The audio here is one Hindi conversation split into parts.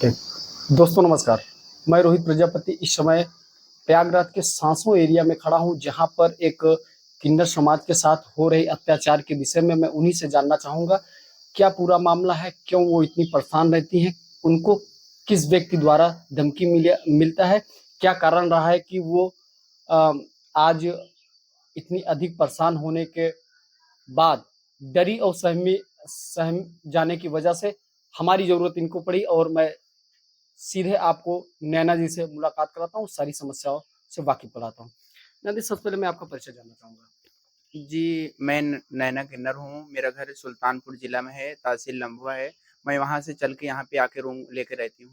ठीक। दोस्तों नमस्कार, मैं रोहित प्रजापति इस समय प्रयागराज के सांसों एरिया में खड़ा हूं, जहां पर एक किन्नर समाज के साथ हो रहे अत्याचार के विषय में मैं उन्हीं से जानना चाहूंगा क्या पूरा मामला है, क्यों वो इतनी परेशान रहती हैं, उनको किस व्यक्ति द्वारा धमकी मिलता है, क्या कारण रहा है कि वो अ, आज इतनी अधिक परेशान होने के बाद डरी और सहम जाने की वजह से हमारी जरूरत इनको पड़ी और मैं सीधे आपको नैना जी से मुलाकात कराता हूँ, सारी समस्याओं से वाकिफ कराता हूँ। नैना जी, सबसे पहले मैं आपका परिचय जानना चाहूँगा। जी, मैं नैना किन्नर हूँ। मेरा घर सुल्तानपुर ज़िला में है, तहसील लम्भुआ है। मैं वहाँ से चल के यहाँ पे आके रूम लेके रहती हूँ।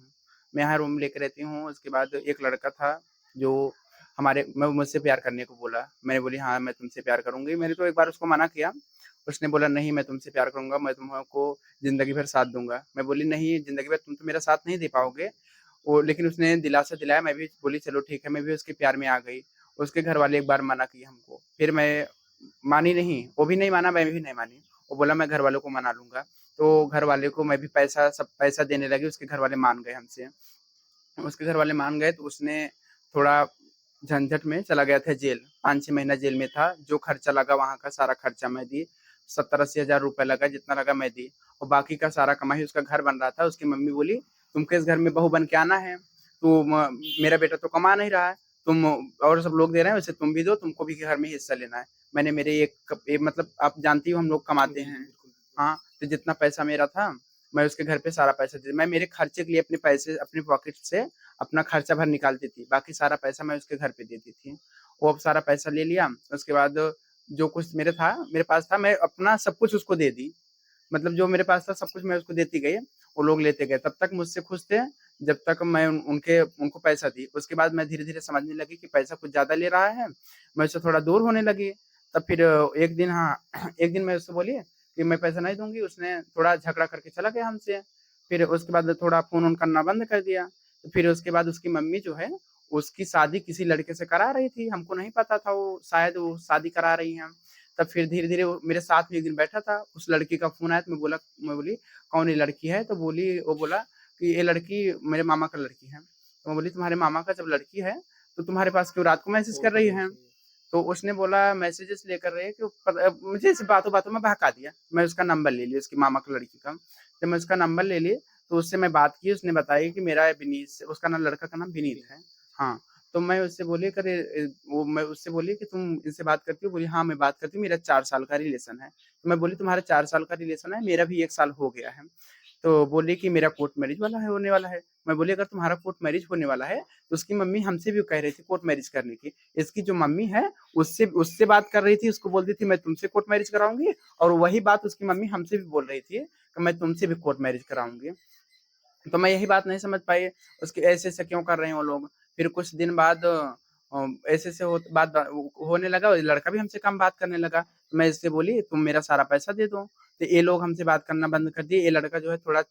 मैं यहाँ रूम लेके रहती हूँ, उसके बाद एक लड़का था जो मुझसे प्यार करने को बोला। मैंने बोली हाँ, मैं तुमसे प्यार करूँगी। मैंने तो एक बार उसको मना किया। उसने बोला नहीं मैं तुमसे प्यार करूँगा, मैं तुमको ज़िंदगी भर साथ दूँगा। मैं बोली नहीं ज़िंदगी भर तुम तो मेरा साथ नहीं दे पाओगे। वो लेकिन उसने दिलासा दिलाया, मैं भी बोली चलो ठीक है, मैं भी उसके प्यार में आ गई। उसके घरवाले एक बार मना किए हमको, फिर मैं मानी नहीं, वो भी नहीं माना, मैं भी नहीं मानी। वो बोला मैं घरवालों को मना लूँगा, तो घरवाले को मैं भी सब पैसा देने लगी, उसके घरवाले मान गए हमसे। उसके घरवाले मान गए तो उसने थोड़ा झंझट में चला गया था जेल, 5-6 महीना जेल में था। जो खर्चा लगा वहाँ का सारा खर्चा मैं दी, 70-80 हज़ार रुपए लगा, जितना लगा मैं दी और बाकी का सारा कमाई उसका घर बन रहा था। उसकी मम्मी बोली, "तुमको इस घर में बहू बन के आना है, तो म मेरा बेटा तो कमा नहीं रहा है, तुम और सब लोग दे रहे हैं वैसे तुम भी दो, तुमको भी घर में हिस्सा लेना है।" मैंने मेरे मतलब आप जानती हो हम लोग कमाते हैं। हाँ, तो जितना पैसा मेरा था, मैं उसके घर पे सारा पैसा दे मैं मेरे खर्चे के लिए अपने पैसे अपनी पॉकेट से अपना खर्चा भर निकालती थी, बाकी सारा पैसा मैं उसके घर पे देती थी। वो अब सारा पैसा ले लिया, उसके बाद जो कुछ मेरे पास था, मैं अपना सब कुछ उसको दे दी। मतलब जो मेरे पास था सब कुछ मैं उसको देती गई, वो लोग लेते गए। तब तक मुझसे खुश थे, जब तक मैं उनको पैसा दी। उसके बाद मैं धीरे-धीरे समझने लगी कि पैसा कुछ ज़्यादा ले रहा है, मैं उससे थोड़ा दूर होने लगी। तब फिर एक दिन हाँ, एक दिन मैं उससे बोली कि मैं पैसा नहीं दूँगी, उसने थोड़ा झगड़ा करके चला गया हमसे। फिर उसके बाद थोड़ा फ़ोन-वोन करना बंद कर दिया। तो फिर उसके बाद उसकी मम्मी जो है, उसकी शादी किसी लड़के से करा रही थी, हमको नहीं पता था वो शादी करा रही हैं। तब फिर धीरे-धीरे वो मेरे साथ में एक दिन बैठा था, उस लड़की का फ़ोन आया तो मैं बोली, "कौन ये लड़की है?" तो वो बोला कि ये लड़की मेरे मामा का लड़की है। तो मैं बोली, "तुम्हारे मामा का जब लड़की है, तो तुम्हारे पास क्यों रात को मैसेज कर रही है?" तो उसने बोला मैसेजेस लेकर रहे कि मुझे ऐसे बातों-बातों में बहका दिया। मैं उसका नंबर ले लिया उसकी मामा की लड़की का। जब मैं उसका नंबर ले ली, तो उससे मैं बात की, उसने बताया कि मेरा उसका नाम लड़का का नाम विनीत है। हाँ, तो मैं उससे बोली मैं उससे बोली कि तुम इनसे बात करती हो? बोली हाँ, मैं बात करती हूँ, मेरा 4 साल का रिलेशन है। तो मैं बोली तुम्हारा 4 साल का रिलेशन है, मेरा भी 1 साल हो गया है। तो बोली कि मेरा कोर्ट मैरिज होने वाला है। मैं बोली अगर तुम्हारा कोर्ट मैरिज होने वाला है, तो उसकी मम्मी हमसे भी कह रही थी कोर्ट मैरिज करने की। इसकी जो मम्मी है, उससे उससे बात कर रही थी, उसको बोलती थी मैं तुमसे कोर्ट मैरिज कराऊँगी और वही बात उसकी मम्मी हमसे भी बोल रही थी कि मैं तुमसे भी कोर्ट मैरिज कराऊँगी। तो मैं यही बात नहीं समझ पाई, उसके ऐसे-ऐसे क्यों कर रहे हैं वो लोग। फिर कुछ दिन बाद ऐसे-ऐसे होने लगा, लड़का भी हमसे कम बात करने लगा। मैं इससे बोली तुम मेरा सारा पैसा दे दो। तो ये लोग हमसे बात करना बंद कर दिए। ये लड़का जो है थोड़ा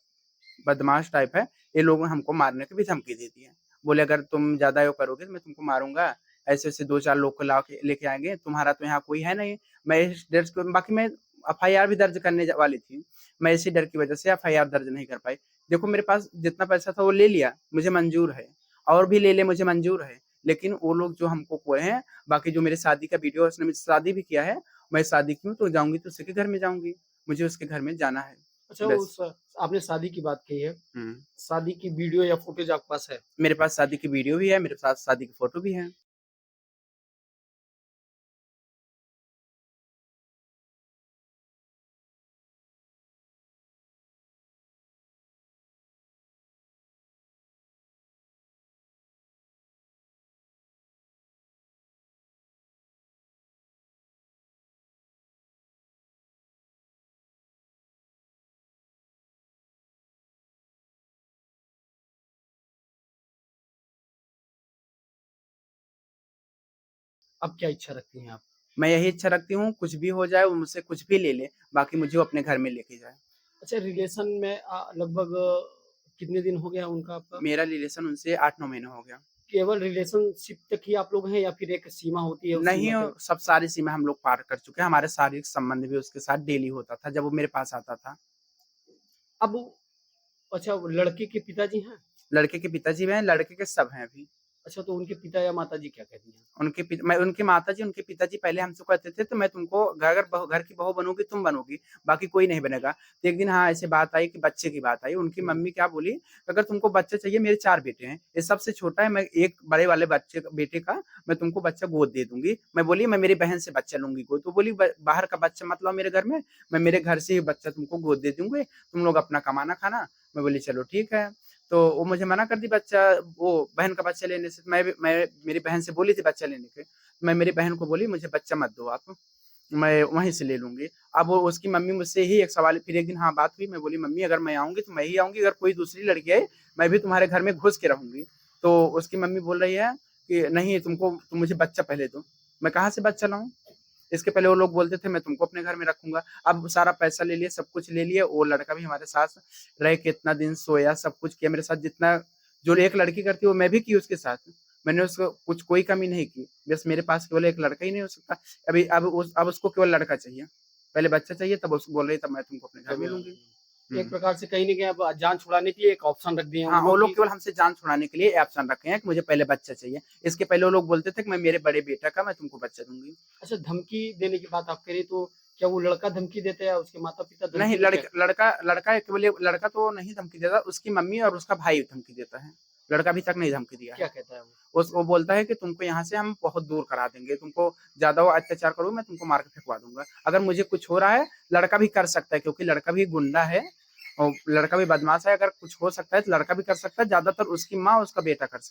बदमाश टाइप है, ये लोग हमको मारने की भी धमकी दे दी है। बोले अगर तुम ज़्यादा वो करोगे तो मैं तुमको मारूँगा, ऐसे-ऐसे 2-4 लोग को ला के लेके आएँगे, तुम्हारा तो यहाँ कोई है नहीं। मैं इस डर से बाकी मैं एफआईआर भी दर्ज करने वाली थी। मैं इसी डर की वजह से एफआईआर दर्ज नहीं कर पाई। देखो मेरे पास जितना पैसा था वो ले लिया, मुझे मंज़ूर है और भी ले ले मुझे मंज़ूर है। लेकिन वो लोग जो हमको खोए हैं, बाकी जो मेरे शादी का वीडियो है उसने मुझसे शादी भी किया है, मैं शादी की हूँ तो जाऊँगी तो उसी के घर में जाऊँगी। मुझे उसके घर में जाना है, अच्छा, बस। उस आपने शादी की बात की है, हुँ। शादी की वीडियो या फुटेज आपके पास है? मेरे पास शादी की वीडियो भी है, मेरे पास शादी की फ़ोटो भी है। अब क्या इच्छा रखती हैं आप? मैं यही इच्छा रखती हूँ, कुछ भी हो जाए, वो मुझसे कुछ भी ले ले, बाकी मुझे वो अपने घर में लेके जाए। अच्छा, रिलेशन में लगभग कितने दिन हो गया उनका आपका? मेरा रिलेशन उनसे 8-9 महीना हो गया। केवल रिलेशनशिप तक ही आप लोग हैं या फिर एक सीमा होती है, उस नहीं सीमा के सब सारी सीमा हम लोग पार कर चुके हैं, हमारे शारीरिक संबंध भी उसके साथ डेली होता था, जब वो मेरे पास आता था। अब अच्छा, वो लड़के के पिताजी हैं? लड़के के पिताजी भी हैं, लड़के के सब हैं अभी। अच्छा, तो उनके पिता या माताजी क्या कहती हैं? उनकी माताजी, उनके पिताजी पहले हमसे कहते थे, तो मैं तुमको घर की बहू बनूँगी, तुम बनोगी, बाकी कोई नहीं बनेगा। तो एक दिन हाँ, ऐसे बात आई कि बच्चे की बात आई, उनकी हुँ। मम्मी क्या बोली, अगर तुमको बच्चा चाहिए, मेरे 4 बेटे हैं, ये सबसे छोटा है, मैं एक बड़े वाले बेटे का मैं तुमको बच्चा गोद दे दूँगी। मैं बोली मैं मेरी बहन से बच्चा लूँगी गोद, तो बोली ब बाहर का बच्चा मत लाओ मेरे घर में, मैं मेरे घर से ही बच्चा तुमको गोद दे दूँगी, तुम लोग अपना कमाना खाना। मैं बोली चलो ठीक है। तो वो मुझे मना कर दी बच्चा, वो बहन का बच्चा लेने से। मैं मेरी बहन से बोली थी बच्चा लेने के। मैं मेरी बहन को बोली मुझे बच्चा मत दो आप, मैं वहीं से ले लूँगी। अब वो उसकी मम्मी मुझसे ही एक सवाल, फिर एक दिन हाँ, बात हुई, मैं बोली मम्मी अगर मैं आऊँगी तो मैं ही आऊँगी, अगर कोई दूसरी लड़की आई, मैं भी तुम्हारे घर में घुस के रहूँगी। तो उसकी मम्मी बोल रही है कि नहीं, तुम मुझे बच्चा पहले दो। मैं कहाँ से बच्चा लाऊँ? इसके पहले वो लोग बोलते थे मैं तुमको अपने घर में रखूँगा। अब सारा पैसा ले लिए, सब कुछ ले लिए, वो लड़का भी हमारे साथ रह के इतना दिन सोया, सब कुछ किया मेरे साथ, जितना जो एक लड़की करती है वो मैं भी की उसके साथ। मैंने उसको कुछ कोई कमी नहीं की। बस मेरे पास केवल एक लड़का ही नहीं हो सकता। अब उसको केवल लड़का चाहिए। पहले बच्चा चाहिए, तब उसको बोल रही तब मैं तुमको अपने घर में लूँगी। एक हुँ। प्रकार से कहीं न कहीं अब जान छुड़ाने के लिए एक ऑप्शन रख दिए हैं हाँ, वो वो लोग लोग कि केवल हमसे जान छुड़ाने के लिए ऑप्शन रखे हैं कि मुझे पहले बच्चा चाहिए। इसके पहले वो लोग बोलते थे कि मैं मेरे बड़े बेटा का मैं तुमको बच्चा दूँगी। अच्छा, धमकी देने की बात आप करें तो क्या वो लड़का धमकी देता है या उसके माता-पिता नहीं, धमकी देते हैं? लड़का केवल ये लड़का तो नहीं धमकी देता, उसकी मम्मी और उसका भाई धमकी देता है। लड़का अभी तक नहीं धमकी दिया क्या है। कहता है वो? वो बोलता है कि तुमको यहाँ से हम बहुत दूर करा देंगे, तुमको ज़्यादा वो अत्याचार करोगे, मैं तुमको मार के फेंकवा दूँगा। अगर मुझे कुछ हो रहा है, लड़का भी कर सकता है क्योंकि लड़का भी गुंडा है और लड़का भी बदमाश है, अगर कुछ हो सकता है तो लड़का भी कर सकता है, ज़्यादातर उसकी माँ, उसका बेटा कर सकता है।